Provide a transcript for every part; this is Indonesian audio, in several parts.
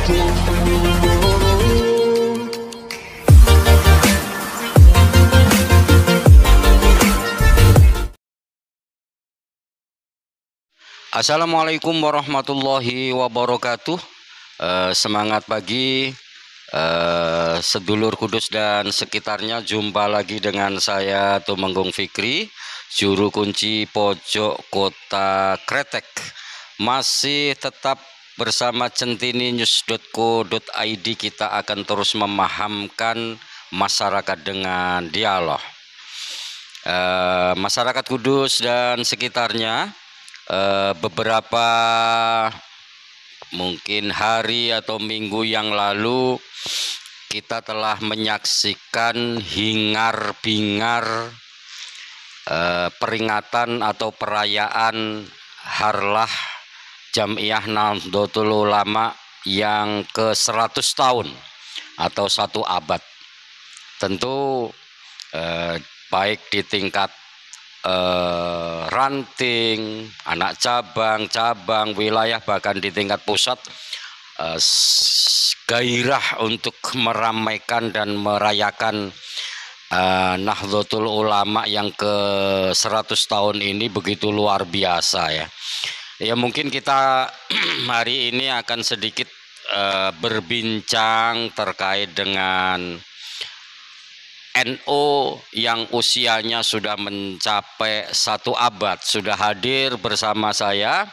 Assalamualaikum warahmatullahi wabarakatuh. Semangat pagi, sedulur Kudus dan sekitarnya. Jumpa lagi dengan saya Tumenggung Fikri, juru kunci pojok kota Kretek. Masih tetap bersama centininews.co.id. Kita akan terus memahamkan masyarakat dengan dialog. Masyarakat Kudus dan sekitarnya, beberapa mungkin hari atau minggu yang lalu kita telah menyaksikan hingar-bingar peringatan atau perayaan Harlah Jam'iyah Nahdlatul Ulama yang ke-100 tahun atau 1 abad. Tentu baik di tingkat ranting, anak cabang, wilayah, bahkan di tingkat pusat, gairah untuk meramaikan dan merayakan Nahdlatul Ulama yang ke-100 tahun ini begitu luar biasa ya. Ya mungkin kita hari ini akan sedikit berbincang terkait dengan NU yang usianya sudah mencapai 1 abad. Sudah hadir bersama saya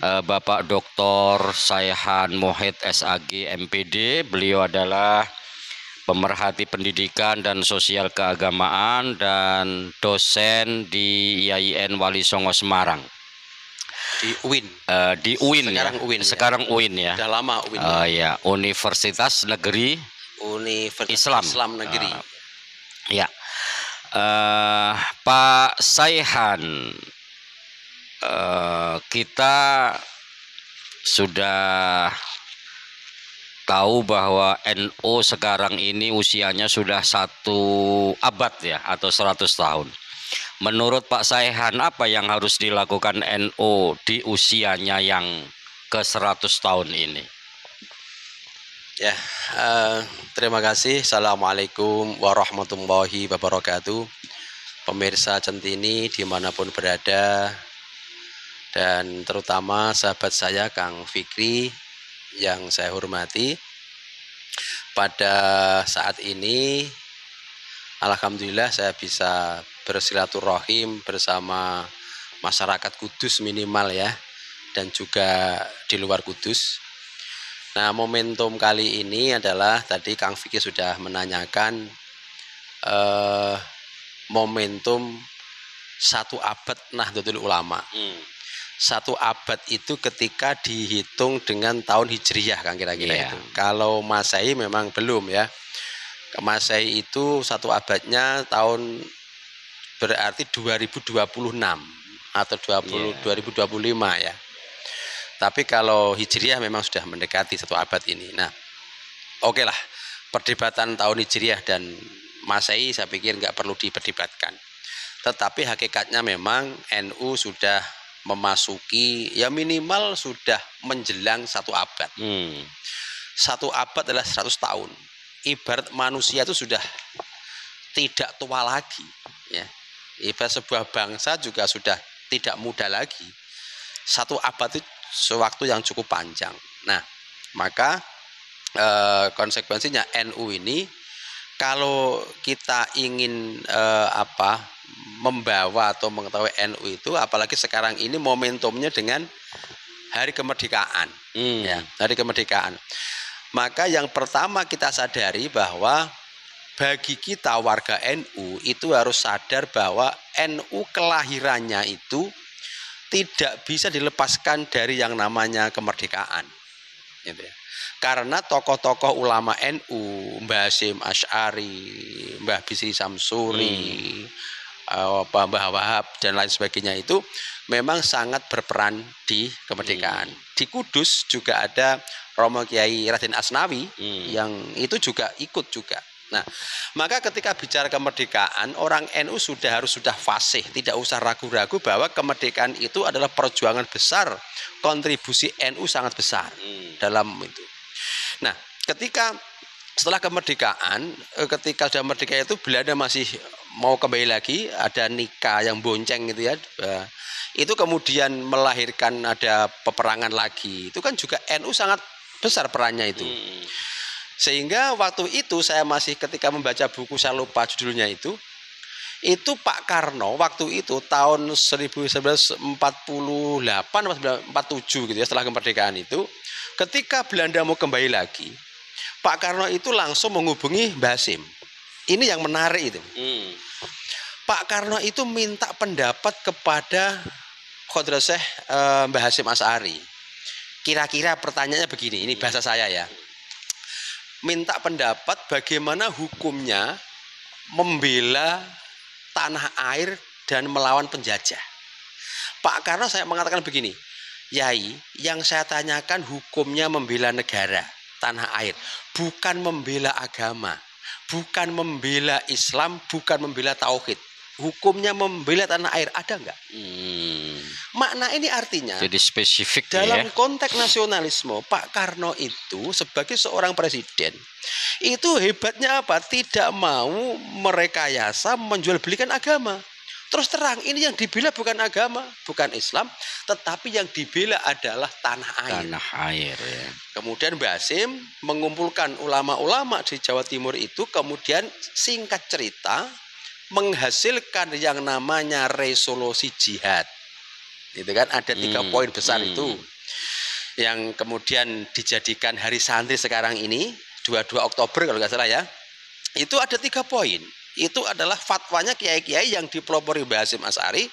Bapak Dr. Sayhan Mohid SAG MPD. Beliau adalah pemerhati pendidikan dan sosial keagamaan dan dosen di IAIN Wali Songo Semarang. Di UIN. Di UIN sekarang ya. UIN. Sekarang ya. UIN ya. Sudah lama UIN. Ya, Universitas Negeri Islam Negeri. Ya, Pak Sayhan, kita sudah tahu bahwa NU sekarang ini usianya sudah 1 abad ya, atau 100 tahun. Menurut Pak Sayhan, apa yang harus dilakukan NU di usianya yang ke-100 tahun ini? Ya, terima kasih. Assalamualaikum warahmatullahi wabarakatuh. Pemirsa Centini dimanapun berada, dan terutama sahabat saya Kang Fikri yang saya hormati. Pada saat ini alhamdulillah saya bisa bersilaturahim bersama masyarakat Kudus minimal ya, dan juga di luar Kudus. Nah, momentum kali ini adalah tadi Kang Fikri sudah menanyakan momentum 1 abad Nahdlatul Ulama. 1 abad itu ketika dihitung dengan tahun Hijriyah kan kira-kira itu. Kalau Masehi memang belum ya. Masehi itu 1 abadnya tahun berarti 2026 atau 2025 ya. Tapi kalau Hijriyah memang sudah mendekati 1 abad ini. Nah, oke lah, perdebatan tahun Hijriyah dan Masehi saya pikir nggak perlu diperdebatkan. Tetapi hakikatnya memang NU sudah memasuki, ya minimal sudah menjelang 1 abad. 1 abad adalah 100 tahun. Ibarat manusia itu sudah tidak tua lagi. Ya. Ibarat sebuah bangsa juga sudah tidak muda lagi. 1 abad itu sewaktu yang cukup panjang. Nah, maka konsekuensinya NU ini kalau kita ingin membawa atau mengetahui NU itu, apalagi sekarang ini momentumnya dengan Hari Kemerdekaan, ya, Hari Kemerdekaan. Maka yang pertama kita sadari bahwa bagi kita warga NU itu harus sadar bahwa NU kelahirannya itu tidak bisa dilepaskan dari yang namanya kemerdekaan, gitu ya. Karena tokoh-tokoh ulama NU, Mbah Hasyim Asy'ari, Mbah Bisri Samsuri, Mbah Wahab dan lain sebagainya itu memang sangat berperan di kemerdekaan. Di Kudus juga ada Romo Kiai Raden Asnawi yang itu juga ikut juga. Nah, maka ketika bicara kemerdekaan, orang NU harus sudah fasih, tidak usah ragu-ragu bahwa kemerdekaan itu adalah perjuangan besar, kontribusi NU sangat besar dalam itu. Nah, ketika setelah kemerdekaan, ketika sudah merdeka itu Belanda masih mau kembali lagi, ada nikah yang bonceng gitu ya. Itu kemudian melahirkan ada peperangan lagi. Itu kan juga NU sangat besar perannya itu. Sehingga waktu itu saya masih ketika membaca buku, saya lupa judulnya itu Pak Karno waktu itu tahun 1948 atau 47 gitu ya, setelah kemerdekaan itu, ketika Belanda mau kembali lagi, Pak Karno itu langsung menghubungi Mbah Hasim. Ini yang menarik itu. Pak Karno itu minta pendapat kepada Khodrat Syekh Mbah Hasim Asy'ari. Kira-kira pertanyaannya begini, ini bahasa saya ya. Minta pendapat bagaimana hukumnya membela tanah air dan melawan penjajah. Pak Karno saya mengatakan begini, Yai, yang saya tanyakan hukumnya membela negara, tanah air, bukan membela agama, bukan membela Islam, bukan membela tauhid. Hukumnya membela tanah air ada enggak? Makna ini artinya jadi spesifik dalam ya. konteks nasionalisme, Pak Karno itu sebagai seorang presiden itu hebatnya apa? Tidak mau merekayasa menjual belikan agama. Terus terang, ini yang dibela bukan agama, bukan Islam, tetapi yang dibela adalah tanah air. Tanah air ya. Kemudian Mbah Hasim mengumpulkan ulama-ulama di Jawa Timur itu, kemudian singkat cerita menghasilkan yang namanya resolusi jihad. Itu kan ada 3 poin besar itu yang kemudian dijadikan hari santri sekarang ini 22 Oktober kalau nggak salah ya. Itu ada 3 poin. Itu adalah fatwanya kiai-kiai yang dipelopori Mbah Hasim Asy'ari.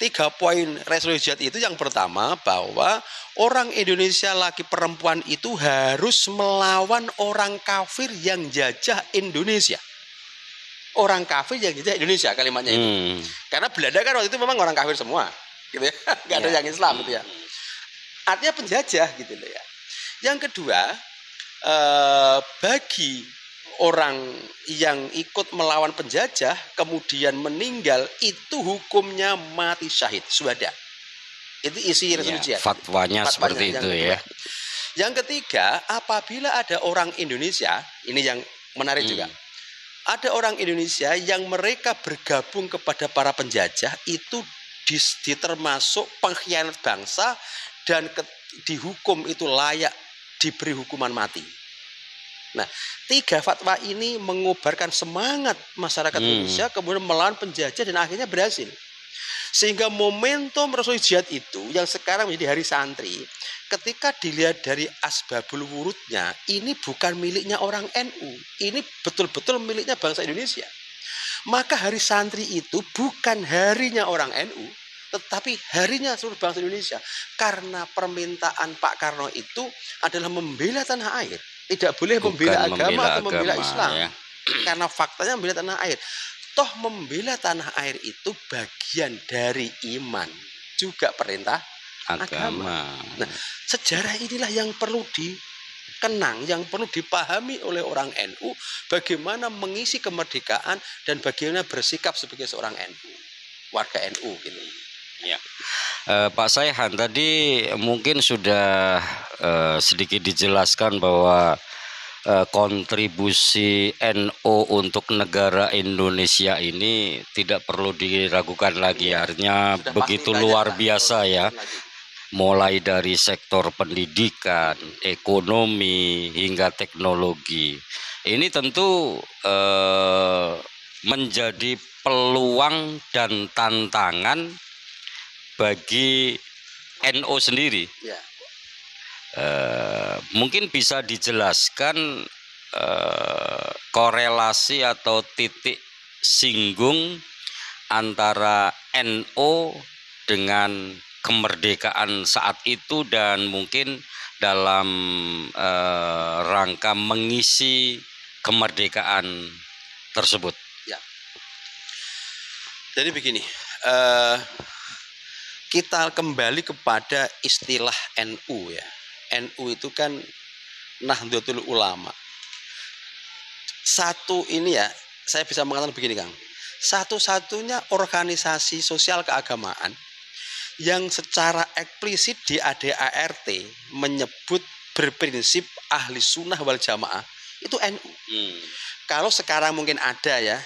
3 poin resolusi jihad itu, yang pertama bahwa orang Indonesia laki perempuan itu harus melawan orang kafir yang jajah Indonesia. Orang kafir yang jajah Indonesia kalimatnya itu. Karena Belanda kan waktu itu memang orang kafir semua. Gitu ya. Nggak ada yang Islam gitu ya. Artinya penjajah gitu loh ya. Yang kedua, bagi orang yang ikut melawan penjajah kemudian meninggal, itu hukumnya mati syahid, syuhada. Itu isi resolusi. Fatwanya seperti itu ya. Yang ketiga, apabila ada orang Indonesia, ini yang menarik juga. Ada orang Indonesia yang mereka bergabung kepada para penjajah, itu ditermasuk pengkhianat bangsa dan dihukum itu layak diberi hukuman mati. Nah, 3 fatwa ini mengobarkan semangat masyarakat Indonesia kemudian melawan penjajah dan akhirnya berhasil. Sehingga momentum resolusi jihad itu yang sekarang menjadi hari santri, ketika dilihat dari asbabul wurudnya, ini bukan miliknya orang NU, ini betul-betul miliknya bangsa Indonesia. Maka hari santri itu bukan harinya orang NU, tetapi harinya seluruh bangsa Indonesia. Karena permintaan Pak Karno itu adalah membela tanah air. Tidak boleh membela agama atau membela Islam. Ya. Karena faktanya membela tanah air. Toh membela tanah air itu bagian dari iman. Juga perintah agama. Nah, sejarah inilah yang perlu dikenang, yang perlu dipahami oleh orang NU. Bagaimana mengisi kemerdekaan dan bagaimana bersikap sebagai seorang NU. Warga NU gitu. Ya. Pak Sayhan tadi mungkin sudah sedikit dijelaskan bahwa kontribusi NU untuk negara Indonesia ini tidak perlu diragukan lagi, artinya begitu luar biasa ya, mulai dari sektor pendidikan, ekonomi hingga teknologi. Ini tentu menjadi peluang dan tantangan bagi NU sendiri. Ya. Mungkin bisa dijelaskan korelasi atau titik singgung antara NU dengan kemerdekaan saat itu dan mungkin dalam rangka mengisi kemerdekaan tersebut. Ya. Jadi begini, kita kembali kepada istilah NU ya. NU itu kan Nahdlatul Ulama. Satu ini ya, saya bisa mengatakan begini Kang. Satu-satunya organisasi sosial keagamaan yang secara eksplisit di ADART menyebut berprinsip ahli sunnah wal jamaah itu NU. Kalau sekarang mungkin ada ya,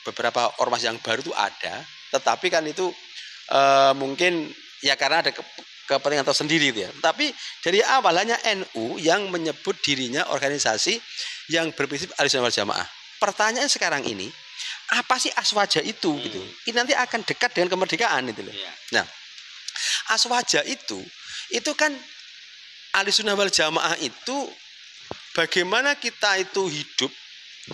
beberapa ormas yang baru itu ada, tetapi kan itu mungkin ya karena ada kepentingan tersendiri gitu ya. Tapi dari awalnya NU yang menyebut dirinya organisasi yang berprinsip ahli sunnah wal jamaah. Pertanyaan sekarang ini, apa sih aswaja itu gitu? Ini nanti akan dekat dengan kemerdekaan itu loh. Nah, aswaja itu kan ahli sunnah wal jamaah itu bagaimana kita itu hidup.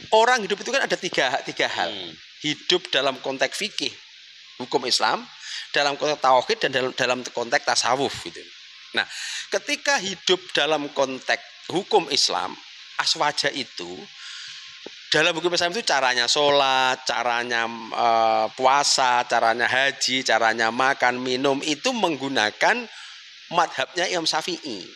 Orang hidup itu kan ada tiga hal. Hidup dalam konteks fikih, hukum Islam, dalam konteks tauhid, dan dalam konteks tasawuf gitu. Nah, ketika hidup dalam konteks hukum Islam, aswaja itu dalam hukum Islam itu caranya sholat, caranya puasa, caranya haji, caranya makan, minum itu menggunakan madhabnya Imam Syafi'i.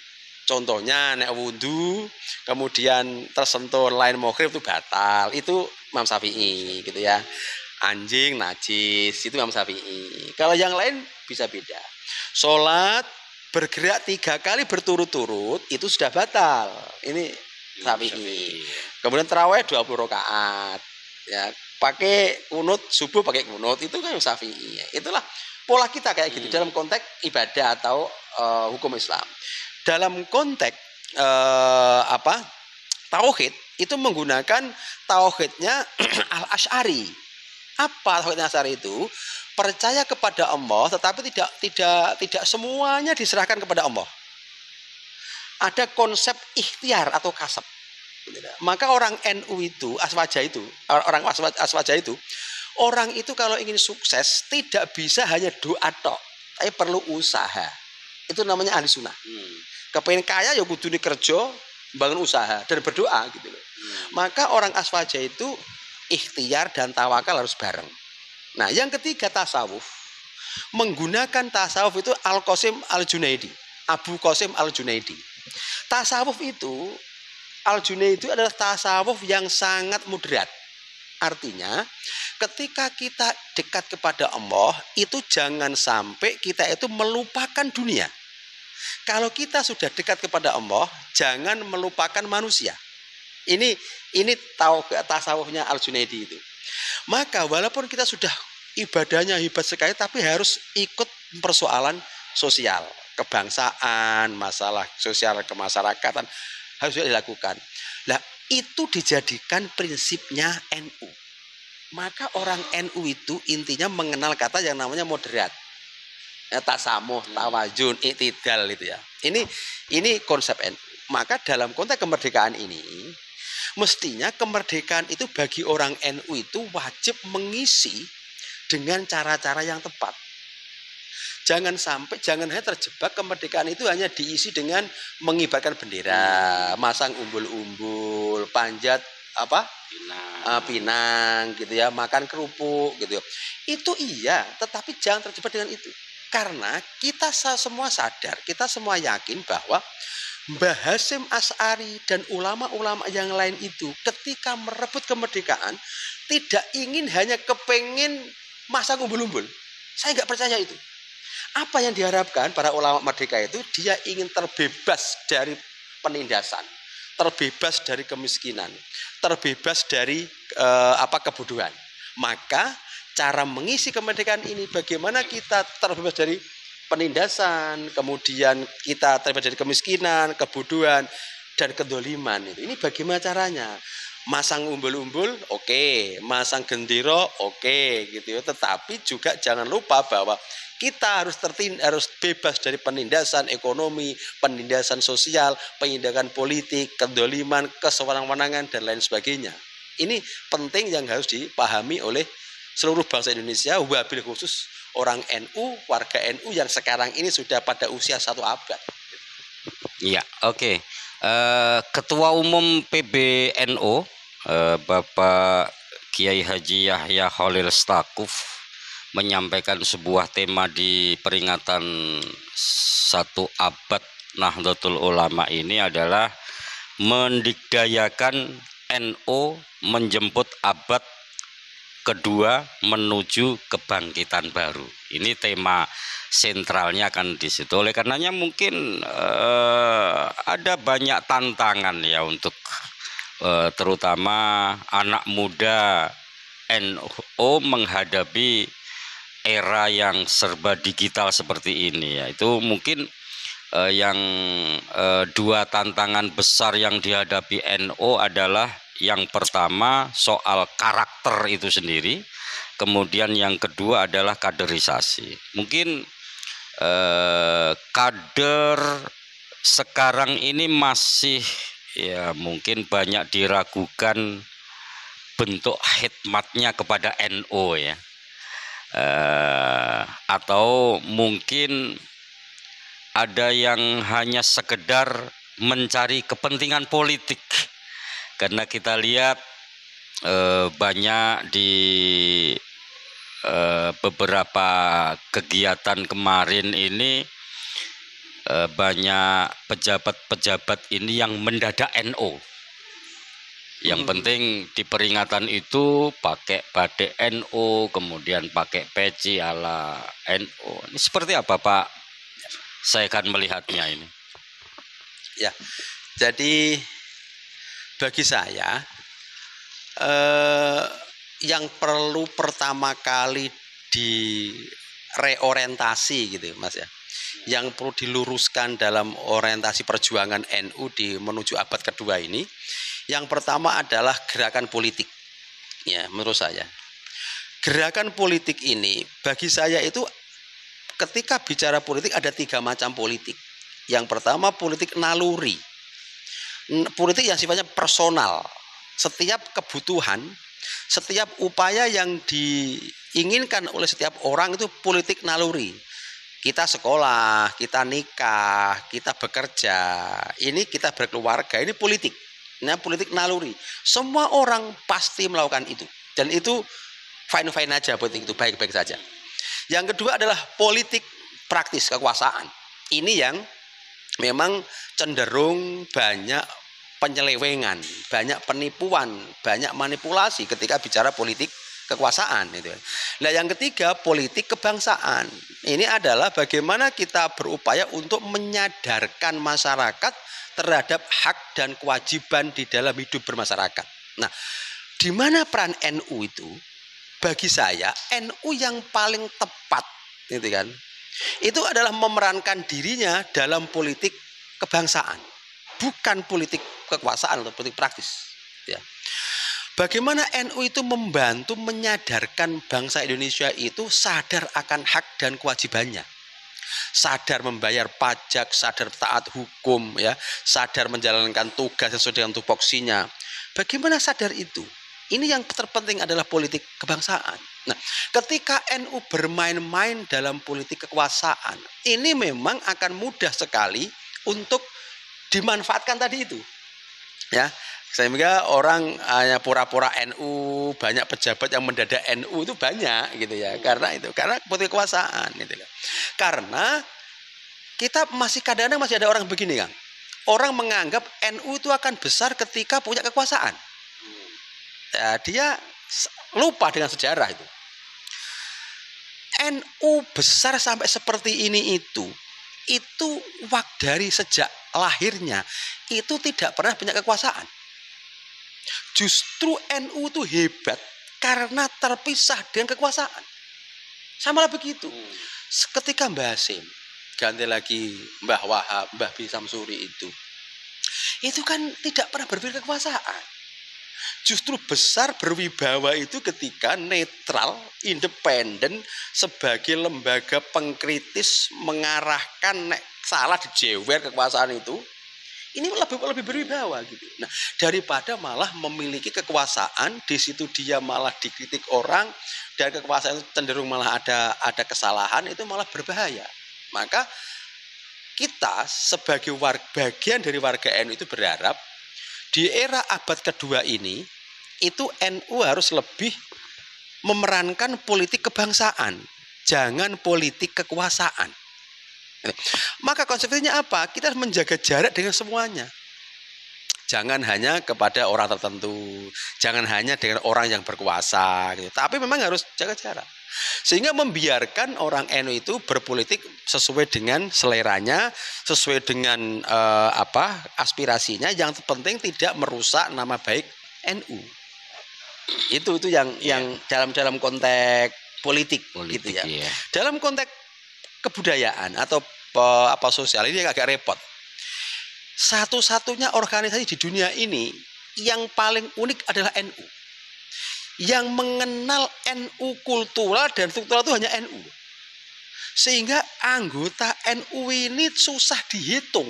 Contohnya nek wudhu kemudian tersentuh lain maghrib itu batal, itu Imam Syafi'i gitu ya. Anjing najis itu Imam Syafi'i. Kalau yang lain bisa beda. Sholat bergerak 3 kali berturut-turut itu sudah batal. Ini Syafi'i. Kemudian tarawih 20 rakaat. Ya, pakai kunut subuh pakai kunut itu kan Syafi'i. Itulah pola kita kayak gitu dalam konteks ibadah atau hukum Islam. Dalam konteks tauhid itu menggunakan tauhidnya Al-Asy'ari. Apa tauhidnya Asy'ari itu? Percaya kepada Allah, tetapi tidak semuanya diserahkan kepada Allah. Ada konsep ikhtiar atau kasab. Maka orang NU itu, aswaja itu, orang itu kalau ingin sukses tidak bisa hanya doa tok, tapi perlu usaha. Itu namanya ahli sunnah. Kepengen kaya ya kudu kerja, bangun usaha dan berdoa gitu loh. Maka orang aswaja itu ikhtiar dan tawakal harus bareng. Nah, yang ketiga tasawuf. Menggunakan tasawuf itu Al-Qasim Al-Junaidi, Abu Qasim Al-Junaidi. Tasawuf itu Al-Junaidi itu adalah tasawuf yang sangat moderat. Artinya, ketika kita dekat kepada Allah, itu jangan sampai kita itu melupakan dunia. Kalau kita sudah dekat kepada Allah, jangan melupakan manusia. Ini tasawufnya Al-Junaidi itu. Maka walaupun kita sudah ibadahnya hebat sekali, tapi harus ikut persoalan sosial, kebangsaan, masalah sosial kemasyarakatan harus dilakukan. Nah, itu dijadikan prinsipnya NU. Maka orang NU itu intinya mengenal kata yang namanya moderat. Tasamuh, tawazun, iktidal itu ya. Ini konsep NU. Maka dalam konteks kemerdekaan ini, mestinya kemerdekaan itu bagi orang NU itu wajib mengisi dengan cara-cara yang tepat. Jangan hanya terjebak kemerdekaan itu hanya diisi dengan mengibarkan bendera, masang umbul-umbul, panjat pinang gitu ya, makan kerupuk gitu. Itu iya, tetapi jangan terjebak dengan itu. Karena kita semua sadar, kita semua yakin bahwa Mbah Hasyim Asy'ari dan ulama-ulama yang lain itu ketika merebut kemerdekaan tidak ingin hanya kepengen masang umbul-umbul. Saya nggak percaya itu. Apa yang diharapkan para ulama merdeka itu, dia ingin terbebas dari penindasan, terbebas dari kemiskinan, terbebas dari kebodohan. Maka cara mengisi kemerdekaan ini bagaimana kita terbebas dari penindasan, kemudian kita terbebas dari kemiskinan, kebodohan, dan kedoliman. Ini bagaimana caranya? Masang umbul-umbul, oke. Masang gendera, oke, gitu ya. Tetapi juga jangan lupa bahwa kita harus bebas dari penindasan ekonomi, penindasan sosial, penindasan politik, kedoliman, kesewenang-wenangan, dan lain sebagainya. Ini penting yang harus dipahami oleh seluruh bangsa Indonesia, wabil khusus orang NU, warga NU yang sekarang ini sudah pada usia 1 abad. Iya, oke. Ketua Umum PBNU, Bapak Kiai Haji Yahya Khalil Stakuf menyampaikan sebuah tema di peringatan 1 abad Nahdlatul Ulama ini adalah mendikdayakan NU menjemput abad kedua menuju kebangkitan baru. Ini tema sentralnya akan di situ. Oleh karenanya mungkin ada banyak tantangan ya untuk terutama anak muda NU menghadapi era yang serba digital seperti ini ya. Itu mungkin yang dua tantangan besar yang dihadapi NU adalah yang pertama soal karakter itu sendiri, kemudian yang kedua adalah kaderisasi. Mungkin kader sekarang ini masih ya mungkin banyak diragukan bentuk khidmatnya kepada NU ya. Atau mungkin ada yang hanya sekedar mencari kepentingan politik, karena kita lihat banyak di beberapa kegiatan kemarin ini banyak pejabat-pejabat ini yang mendadak NU. Yang penting di peringatan itu pakai batik NU, kemudian pakai peci ala NU. Ini seperti apa Pak? Saya akan melihatnya ini. Ya, jadi bagi saya yang perlu pertama kali direorientasi gitu Mas ya. Yang perlu diluruskan dalam orientasi perjuangan NU menuju abad kedua ini, yang pertama adalah gerakan politik. Ya, menurut saya. Gerakan politik ini bagi saya itu ketika bicara politik ada 3 macam politik. Yang pertama politik naluri. Politik yang sifatnya personal. Setiap kebutuhan, setiap upaya yang diinginkan oleh setiap orang itu politik naluri. Kita sekolah, kita nikah, kita bekerja, ini kita berkeluarga, ini politik. Nah, politik naluri. Semua orang pasti melakukan itu. Dan itu fine-fine aja, politik itu baik-baik saja. Yang kedua adalah politik praktis, kekuasaan. Ini yang memang cenderung banyak penyelewengan, banyak penipuan, banyak manipulasi ketika bicara politik kekuasaan itu. Nah, yang ketiga politik kebangsaan. Ini adalah bagaimana kita berupaya untuk menyadarkan masyarakat terhadap hak dan kewajiban di dalam hidup bermasyarakat. Nah, di mana peran NU itu? Bagi saya NU yang paling tepat, gitu kan? Itu adalah memerankan dirinya dalam politik kebangsaan, bukan politik kekuasaan atau politik praktis. Ya. Bagaimana NU itu membantu menyadarkan bangsa Indonesia itu sadar akan hak dan kewajibannya. Sadar membayar pajak, sadar taat hukum, ya, sadar menjalankan tugas sesuai dengan tupoksinya. Bagaimana sadar itu? Ini yang terpenting adalah politik kebangsaan. Nah, ketika NU bermain-main dalam politik kekuasaan, ini memang akan mudah sekali untuk dimanfaatkan tadi itu. Ya, sehingga orang hanya pura-pura NU, banyak pejabat yang mendadak NU itu banyak gitu ya. Karena politik kekuasaan gitu. Karena kita kadang-kadang masih ada orang begini, Kang. Orang menganggap NU itu akan besar ketika punya kekuasaan. Ya, dia lupa dengan sejarah itu. NU besar sampai seperti ini itu dari sejak lahirnya itu tidak pernah punya kekuasaan. Justru NU itu hebat karena terpisah dengan kekuasaan. Sama begitu. Ketika Mbah Hasim ganti lagi Mbah Wahab, Mbah Bin Samsuri itu kan tidak pernah berpikir kekuasaan. Justru besar berwibawa itu ketika netral, independen sebagai lembaga pengkritis mengarahkan salah dijewer kekuasaan itu. Ini lebih berwibawa gitu. Nah, daripada malah memiliki kekuasaan, di situ dia malah dikritik orang dan kekuasaan itu cenderung malah ada kesalahan, itu malah berbahaya. Maka kita sebagai bagian dari warga NU itu berharap di era abad kedua ini itu NU harus lebih memerankan politik kebangsaan, jangan politik kekuasaan. Maka konsekuensinya apa? Kita harus menjaga jarak dengan semuanya. Jangan hanya kepada orang tertentu, jangan hanya dengan orang yang berkuasa, gitu. Tapi memang harus jaga jarak. Sehingga membiarkan orang NU itu berpolitik sesuai dengan seleranya, sesuai dengan aspirasinya. Yang penting tidak merusak nama baik NU. Itu yang dalam konteks politik gitu ya. Iya. Dalam konteks kebudayaan atau sosial ini agak repot. Satu-satunya organisasi di dunia ini yang paling unik adalah NU. Yang mengenal NU kultural dan struktural itu hanya NU. Sehingga anggota NU ini susah dihitung.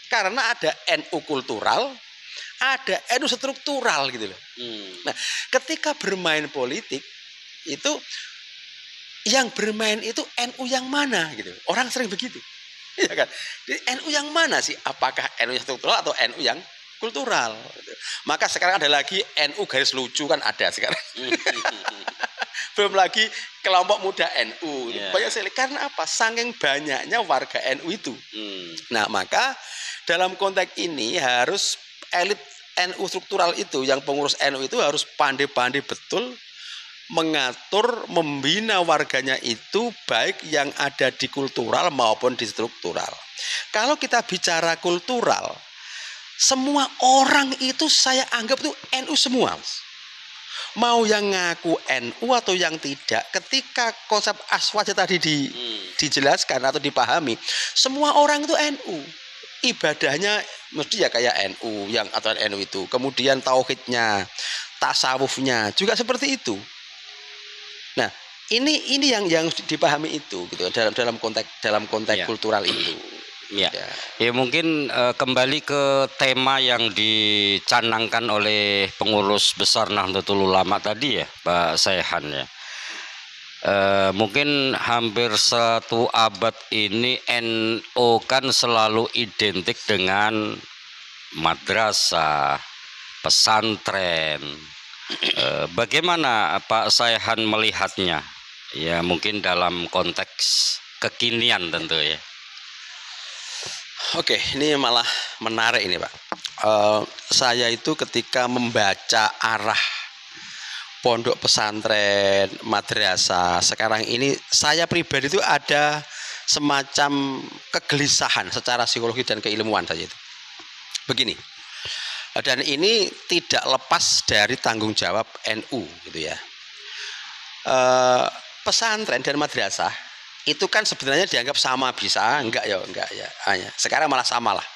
Karena ada NU kultural, ada NU struktural gitu loh. Nah, ketika bermain politik itu yang bermain itu NU yang mana gitu. Orang sering begitu. Ya kan? Jadi NU yang mana sih? Apakah NU yang struktural atau NU yang kultural? Maka sekarang ada lagi NU garis lucu kan ada sekarang. Belum lagi kelompok muda NU. Banyak sekali. Karena apa? Saking banyaknya warga NU itu. Nah, maka dalam konteks ini harus elit NU struktural itu, yang pengurus NU itu harus pandai-pandai betul mengatur, membina warganya itu baik yang ada di kultural maupun di struktural. Kalau kita bicara kultural, semua orang itu saya anggap itu NU semua. Mau yang ngaku NU atau yang tidak, ketika konsep aswaja tadi dijelaskan atau dipahami, semua orang itu NU. Ibadahnya mesti ya kayak NU yang atau NU itu. Kemudian tauhidnya, tasawufnya juga seperti itu. Nah, ini yang dipahami itu gitu dalam konteks kultural itu. Ya mungkin kembali ke tema yang dicanangkan oleh pengurus besar Nahdlatul Ulama tadi ya, Pak Saihan ya. Mungkin hampir 1 abad ini NU kan selalu identik dengan madrasah, pesantren. Bagaimana Pak Saihan melihatnya? Ya mungkin dalam konteks kekinian tentu ya. Oke, ini malah menarik ini Pak. Saya itu ketika membaca arah pondok pesantren, madrasah, sekarang ini saya pribadi itu ada semacam kegelisahan secara psikologi dan keilmuan saja itu. Begini. Dan ini tidak lepas dari tanggung jawab NU gitu ya. Pesantren dan madrasah itu kan sebenarnya dianggap sama, bisa enggak ya. Sekarang malah sama lah.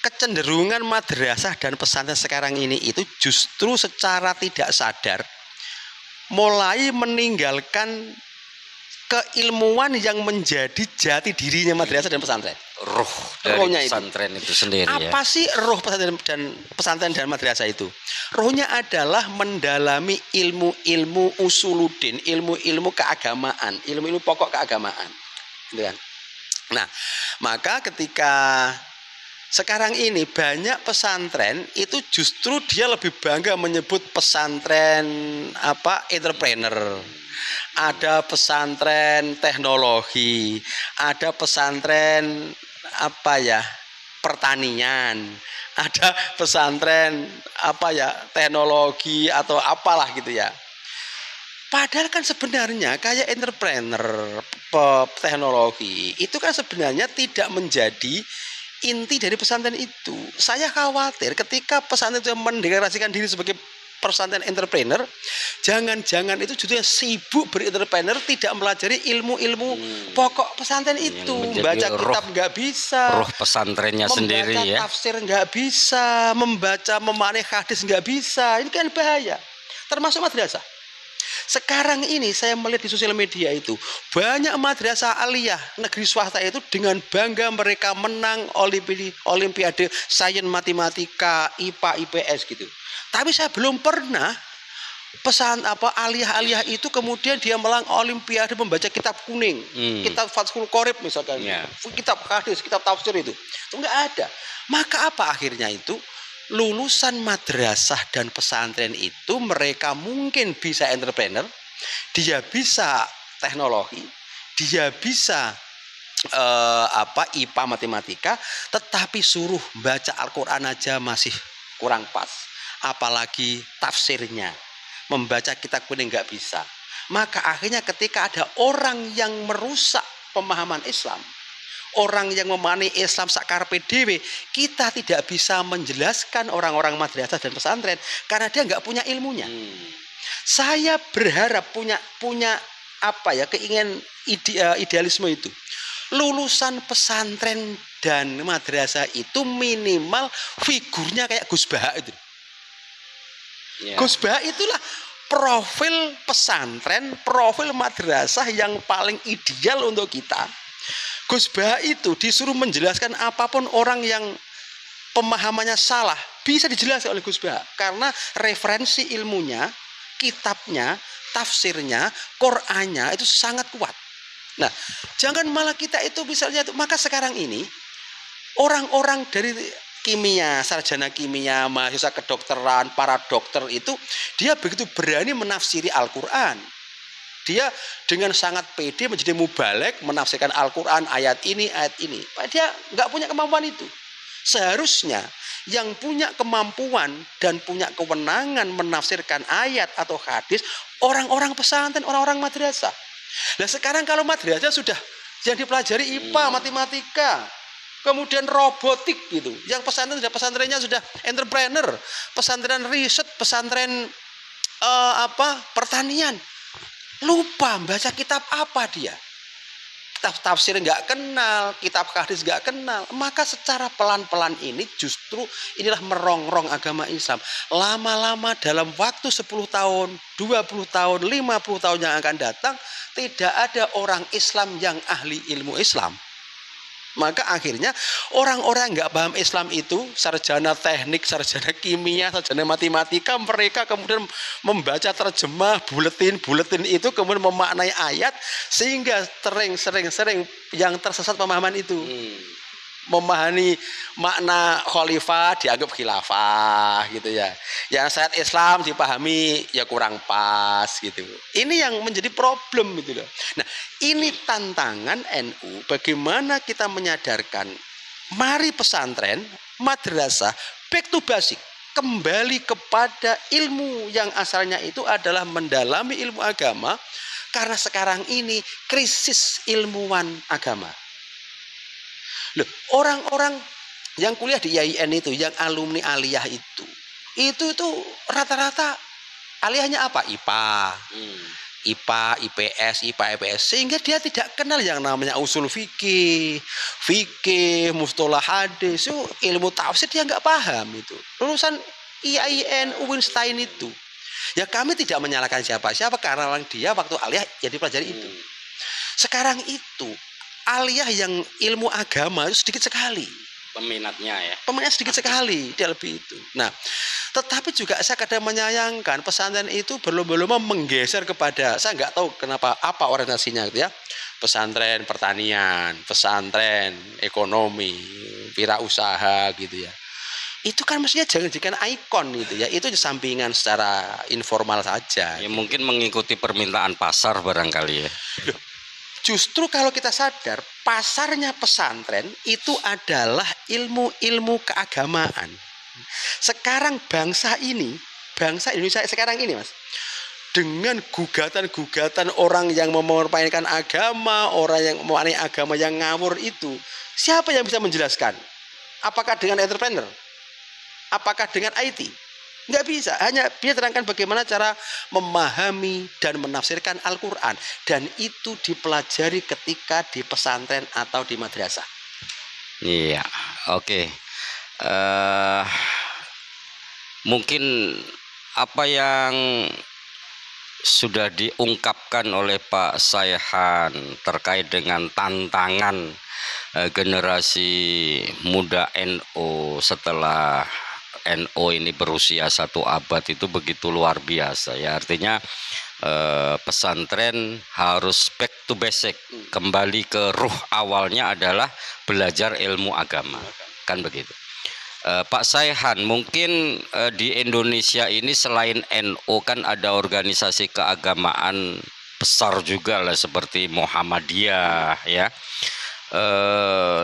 Kecenderungan madrasah dan pesantren sekarang ini itu justru secara tidak sadar mulai meninggalkan keilmuan yang menjadi jati dirinya madrasah dan pesantren. Roh dari pesantren itu sendiri. Apa sih roh pesantren dan madrasah itu? Rohnya adalah mendalami ilmu-ilmu usuluddin, ilmu-ilmu keagamaan, ilmu-ilmu pokok keagamaan. Nah, maka ketika sekarang ini banyak pesantren itu justru dia lebih bangga menyebut pesantren entrepreneur. Ada pesantren teknologi, ada pesantren pertanian, ada pesantren teknologi atau apalah gitu ya. Padahal kan sebenarnya kayak entrepreneur teknologi itu kan sebenarnya tidak menjadi inti dari pesantren itu. Saya khawatir ketika pesantren itu mendeklarasikan diri sebagai pesantren entrepreneur, jangan-jangan itu justru sibuk berentrepreneur, tidak melajari ilmu-ilmu pokok pesantren itu. Baca kitab nggak bisa, roh pesantrennya sendiri ya. Membaca tafsir nggak bisa, memahami hadis nggak bisa. Ini kan bahaya. Termasuk madrasah. Sekarang ini saya melihat di sosial media itu banyak madrasah aliyah negeri swasta itu dengan bangga mereka menang olimpiade sains matematika, IPA, IPS gitu. Tapi saya belum pernah aliyah-aliyah itu kemudian dia melang olimpiade membaca kitab kuning, kitab Fathul Qorib misalkan, kitab hadis, kitab tafsir itu enggak ada. Maka apa akhirnya itu? Lulusan madrasah dan pesantren itu mereka mungkin bisa entrepreneur, dia bisa teknologi, dia bisa IPA matematika, tetapi suruh baca Al-Qur'an aja masih kurang pas. Apalagi tafsirnya. Membaca kitab kuning nggak bisa. Maka akhirnya ketika ada orang yang merusak pemahaman Islam, orang yang memahami Islam sakarpe dewe, kita tidak bisa menjelaskan orang-orang madrasah dan pesantren karena dia nggak punya ilmunya. Saya berharap punya keinginan idealisme itu. Lulusan pesantren dan madrasah itu minimal figurnya kayak Gus Baha itu. Yeah. Gus Baha itulah profil pesantren, profil madrasah yang paling ideal untuk kita. Gus Baha itu disuruh menjelaskan apapun orang yang pemahamannya salah, bisa dijelaskan oleh Gus Baha karena referensi ilmunya, kitabnya, tafsirnya, Qur'annya itu sangat kuat. Nah, jangan malah kita itu misalnya, maka sekarang ini orang-orang dari kimia, sarjana kimia, mahasiswa kedokteran, para dokter itu dia begitu berani menafsiri Al-Qur'an. Dia dengan sangat pede menjadi mubalek menafsirkan Al-Qur'an ayat ini. Dia nggak punya kemampuan itu. Seharusnya yang punya kemampuan dan punya kewenangan menafsirkan ayat atau hadis orang-orang pesantren, orang-orang madrasah. Nah sekarang kalau madrasah sudah yang dipelajari IPA, matematika, kemudian robotik gitu. Yang pesantrennya sudah entrepreneur, pesantren riset, pesantren pertanian. Lupa baca kitab apa dia. Tafsir nggak kenal, kitab hadis nggak kenal, maka secara pelan-pelan ini justru inilah merongrong agama Islam. Lama-lama dalam waktu 10 tahun, 20 tahun, 50 tahun yang akan datang, tidak ada orang Islam yang ahli ilmu Islam. Maka akhirnya orang-orang yang nggak paham Islam itu, sarjana teknik, sarjana kimia, sarjana matematika, mereka kemudian membaca terjemah buletin itu, kemudian memaknai ayat, sehingga sering yang tersesat pemahaman itu. Memahami makna khalifah dianggap khilafah gitu ya. Yang syariat Islam dipahami ya kurang pas gitu. Ini yang menjadi problem gitu loh. Nah, ini tantangan NU bagaimana kita menyadarkan mari pesantren, madrasah back to basic, kembali kepada ilmu yang asalnya itu adalah mendalami ilmu agama karena sekarang ini krisis ilmuwan agama. Loh, orang-orang yang kuliah di IAIN itu, yang alumni aliyah itu rata-rata aliyahnya apa? IPA, IPS, sehingga dia tidak kenal yang namanya usul fikih, mustalah hadis, ilmu tafsir dia nggak paham itu. Lulusan IAIN, Uinstein itu. Ya kami tidak menyalahkan siapa-siapa karena dia waktu aliyah ya dipelajari itu. Sekarang itu aliyah yang ilmu agama itu sedikit sekali peminatnya sedikit sekali, dia lebih itu. Nah, tetapi juga saya kadang menyayangkan pesantren itu berlomba-lomba menggeser kepada, saya nggak tahu kenapa, apa orientasinya gitu ya, pesantren pertanian, pesantren ekonomi, wirausaha gitu ya. Itu kan mestinya jangan jadikan ikon gitu ya, itu sampingan secara informal saja. Ya mungkin mengikuti permintaan pasar barangkali ya. Justru kalau kita sadar pasarnya pesantren itu adalah ilmu-ilmu keagamaan. Sekarang bangsa Indonesia sekarang ini Mas, dengan gugatan-gugatan orang yang mempermainkan agama, orang yang memaknai agama yang ngawur itu, siapa yang bisa menjelaskan? Apakah dengan entrepreneur? Apakah dengan IT? Nggak bisa, hanya dia terangkan bagaimana cara memahami dan menafsirkan Al-Quran, dan itu dipelajari ketika di pesantren atau di madrasah. Iya, oke. Mungkin apa yang sudah diungkapkan oleh Pak Sayhan terkait dengan tantangan generasi muda NU setelah NU ini berusia 1 abad itu begitu luar biasa ya. Artinya pesantren harus back to basic, kembali ke ruh awalnya adalah belajar ilmu agama, kan begitu. Pak Sayhan, mungkin di Indonesia ini selain NU kan ada organisasi keagamaan besar juga lah seperti Muhammadiyah ya.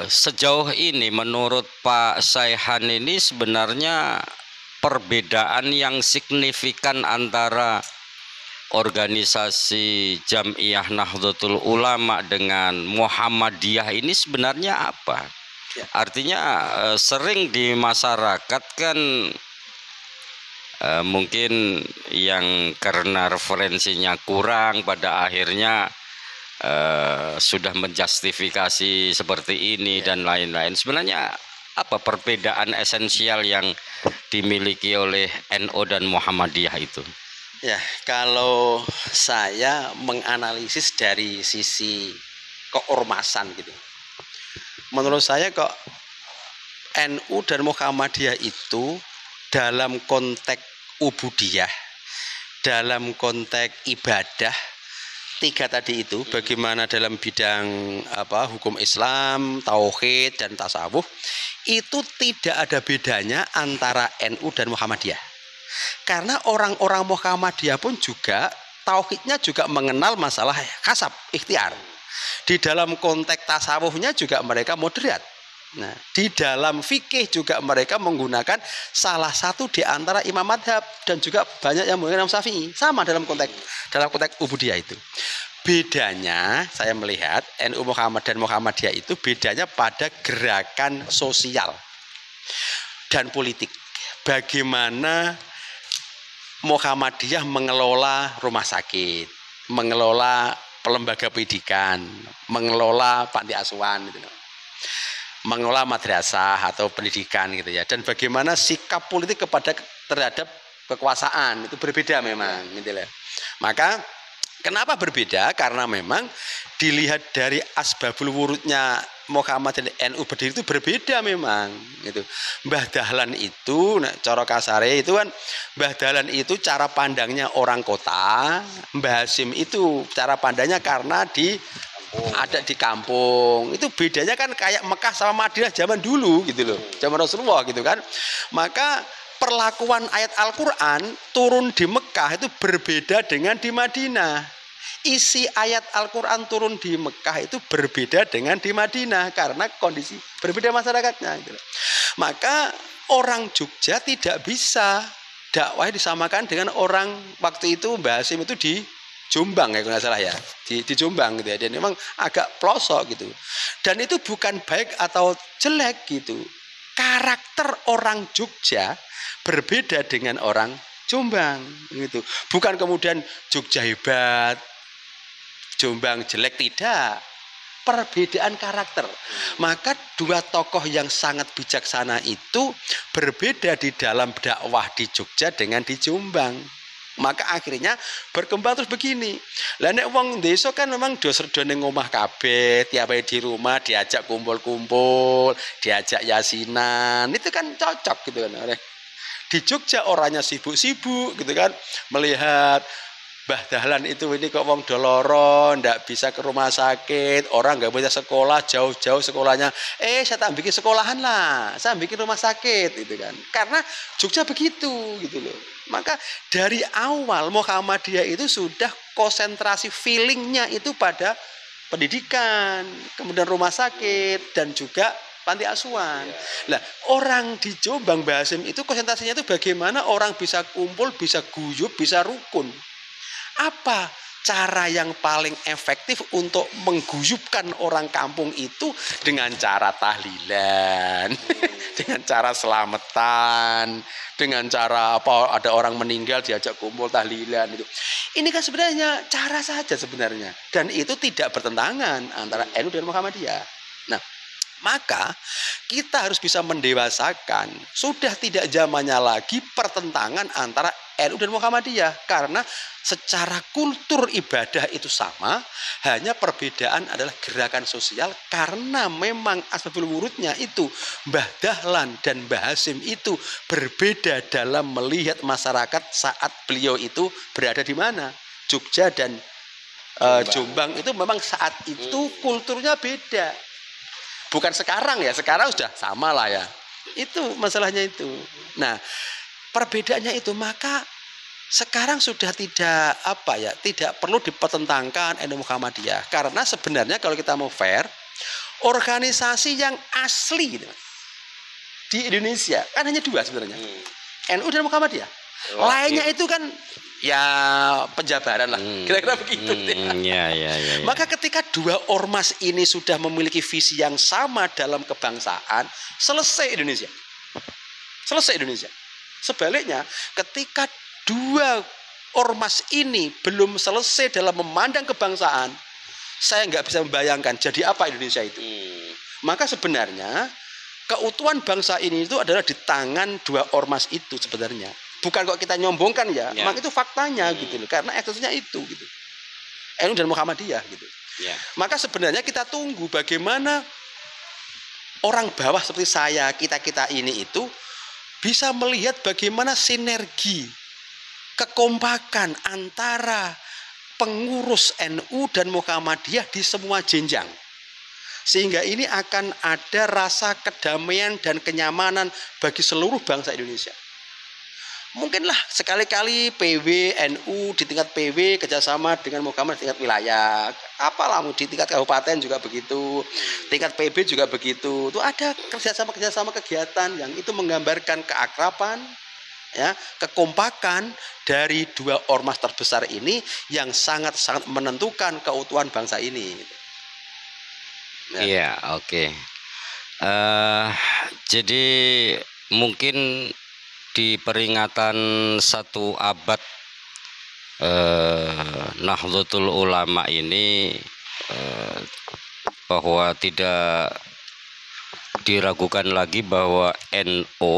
Sejauh ini menurut Pak Saihan ini sebenarnya perbedaan yang signifikan antara organisasi Jam'iyah Nahdlatul Ulama dengan Muhammadiyah ini sebenarnya apa? Ya. Artinya sering di masyarakat kan mungkin yang karena referensinya kurang pada akhirnya sudah menjustifikasi seperti ini dan lain-lain. Sebenarnya apa perbedaan esensial yang dimiliki oleh NU dan Muhammadiyah itu? Ya, kalau saya menganalisis dari sisi keormasan gitu, menurut saya kok NU dan Muhammadiyah itu dalam konteks ubudiyah, dalam konteks ibadah, tiga tadi itu, bagaimana dalam bidang hukum Islam, tauhid dan tasawuf, itu tidak ada bedanya antara NU dan Muhammadiyah. Karena orang-orang Muhammadiyah pun juga tauhidnya juga mengenal masalah kasab, ikhtiar. Di dalam konteks tasawufnya juga mereka moderat. Nah, di dalam fikih juga mereka menggunakan salah satu di antara imam madhab dan juga banyak yang menggunakan Imam Syafi'i. Sama dalam konteks ubudiyah itu. Bedanya saya melihat NU Muhammad dan Muhammadiyah itu bedanya pada gerakan sosial dan politik. Bagaimana Muhammadiyah mengelola rumah sakit, mengelola lembaga pendidikan, mengelola panti asuhan, gitu, mengelola madrasah atau pendidikan, gitu ya. Dan bagaimana sikap politik terhadap kekuasaan itu berbeda memang, gitu ya. Maka kenapa berbeda? Karena memang dilihat dari asbabul wurudnya Muhammad dan NU berdiri itu berbeda memang gitu. Mbah Dahlan itu cara kasare itu kan Mbah Dahlan itu cara pandangnya orang kota, Mbah Hasim itu cara pandangnya karena ada di kampung. Itu bedanya kan kayak Mekah sama Madinah zaman dulu gitu loh. Zaman Rasulullah gitu kan. Maka perlakuan ayat Al-Qur'an turun di Mekah itu berbeda dengan di Madinah. Isi ayat Al-Quran turun di Mekah itu berbeda dengan di Madinah karena kondisi berbeda masyarakatnya. Maka orang Jogja tidak bisa dakwah disamakan dengan orang waktu itu Mbah Hasim itu di Jombang ya kalau nggak salah ya, di Jombang gitu ya. Dan memang agak pelosok gitu. Dan itu bukan baik atau jelek gitu. Karakter orang Jogja berbeda dengan orang Jombang gitu. Bukan kemudian Jogja hebat, Jombang jelek, tidak. Perbedaan karakter. Maka dua tokoh yang sangat bijaksana itu berbeda di dalam dakwah di Jogja dengan di Jombang. Maka akhirnya berkembang terus begini. Lah nek wong desa kan memang do ning omah kabeh, tiap hari di rumah diajak kumpul-kumpul, diajak yasinan. Itu kan cocok gitu kan. Di Jogja orangnya sibuk-sibuk gitu kan, melihat Mbah Dahlan itu ini kok wong doloro, ndak bisa ke rumah sakit, orang nggak bisa sekolah, jauh-jauh sekolahnya. Saya tak bikin sekolahan lah, saya bikin rumah sakit, gitu kan. Karena Jogja begitu, gitu loh. Maka dari awal Muhammadiyah itu sudah konsentrasi feelingnya itu pada pendidikan, kemudian rumah sakit, dan juga panti asuhan. Nah, orang di Jombang Mbah Hasim itu konsentrasinya itu bagaimana orang bisa kumpul, bisa guyup, bisa rukun. Apa cara yang paling efektif untuk mengguyupkan orang kampung itu? Dengan cara tahlilan, dengan cara selamatan, dengan cara ada orang meninggal diajak kumpul tahlilan itu. Ini kan sebenarnya cara saja sebenarnya, dan itu tidak bertentangan antara NU dan Muhammadiyah. Nah, maka kita harus bisa mendewasakan. Sudah tidak zamannya lagi pertentangan antara NU dan Muhammadiyah. Karena secara kultur ibadah itu sama. Hanya perbedaan adalah gerakan sosial. Karena memang asbabul wurudnya itu Mbah Dahlan dan Mbah Hasim itu berbeda dalam melihat masyarakat saat beliau itu berada di mana. Jogja dan Jombang itu memang saat itu kulturnya beda. Bukan sekarang ya, sekarang sudah sama lah ya. Itu masalahnya itu. Nah, perbedaannya itu, maka sekarang sudah tidak perlu dipertentangkan NU Muhammadiyah. Karena sebenarnya kalau kita mau fair, organisasi yang asli gitu, di Indonesia kan hanya dua sebenarnya, NU dan Muhammadiyah. Lainnya itu kan ya penjabaran lah, kira-kira begitu. Ya. Maka ketika dua ormas ini sudah memiliki visi yang sama dalam kebangsaan, selesai Indonesia. Selesai Indonesia. Sebaliknya, ketika dua ormas ini belum selesai dalam memandang kebangsaan, saya nggak bisa membayangkan jadi apa Indonesia itu. Maka sebenarnya keutuhan bangsa ini itu adalah di tangan dua ormas itu sebenarnya. Bukan kok kita nyombongkan ya, memang itu faktanya gitu loh. Karena eksesnya itu gitu. NU dan Muhammadiyah gitu. Maka sebenarnya kita tunggu bagaimana orang bawah seperti saya, kita ini itu bisa melihat bagaimana sinergi, kekompakan antara pengurus NU dan Muhammadiyah di semua jenjang. Sehingga ini akan ada rasa kedamaian dan kenyamanan bagi seluruh bangsa Indonesia. Mungkinlah sekali-kali PW, NU di tingkat PW kerjasama dengan Muhammadiyah di tingkat wilayah. Apalah di tingkat kabupaten juga begitu, tingkat PB juga begitu. Itu ada kerjasama kegiatan yang itu menggambarkan keakraban, ya, kekompakan dari dua ormas terbesar ini yang sangat-sangat menentukan keutuhan bangsa ini. Iya, oke. Jadi mungkin di peringatan 1 abad Nahdlatul Ulama ini bahwa tidak diragukan lagi bahwa NU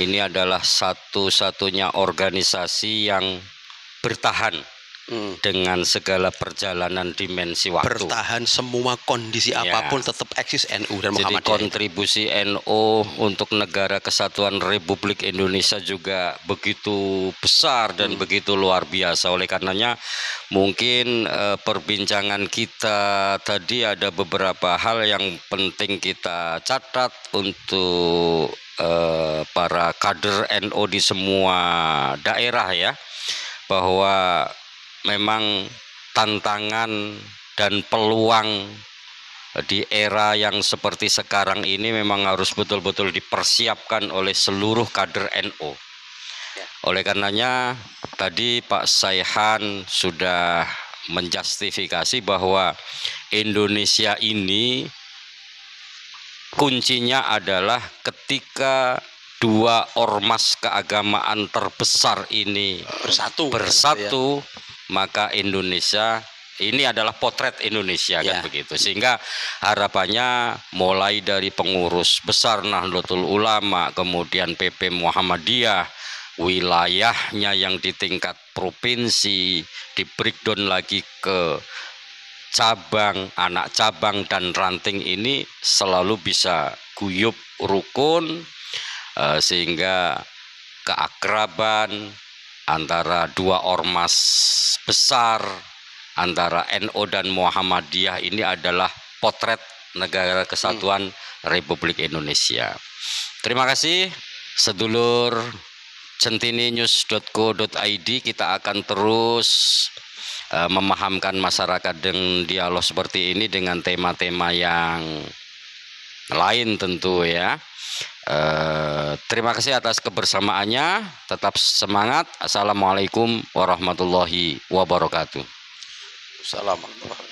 ini adalah satu-satunya organisasi yang bertahan dengan segala perjalanan dimensi waktu. Bertahan semua kondisi apapun tetap eksis NU dan Muhammadiyah. Jadi kontribusi NU untuk negara kesatuan Republik Indonesia juga begitu besar dan begitu luar biasa. Oleh karenanya mungkin perbincangan kita tadi ada beberapa hal yang penting kita catat untuk para kader NU di semua daerah ya, bahwa memang tantangan dan peluang di era yang seperti sekarang ini memang harus betul-betul dipersiapkan oleh seluruh kader NU. Oleh karenanya tadi Pak Sayhan sudah menjustifikasi bahwa Indonesia ini kuncinya adalah ketika dua ormas keagamaan terbesar ini bersatu, maka Indonesia ini adalah potret Indonesia kan begitu. Sehingga harapannya mulai dari pengurus besar Nahdlatul Ulama, kemudian PP Muhammadiyah, wilayahnya yang di tingkat provinsi, di breakdown lagi ke cabang, anak cabang dan ranting ini selalu bisa guyup rukun, sehingga keakraban antara dua ormas besar antara NU dan Muhammadiyah ini adalah potret negara kesatuan Republik Indonesia. Terima kasih sedulur centininews.co.id. Kita akan terus memahamkan masyarakat dengan dialog seperti ini dengan tema-tema yang lain tentu ya. Terima kasih atas kebersamaannya. Tetap semangat. Assalamualaikum warahmatullahi wabarakatuh. Assalamualaikum.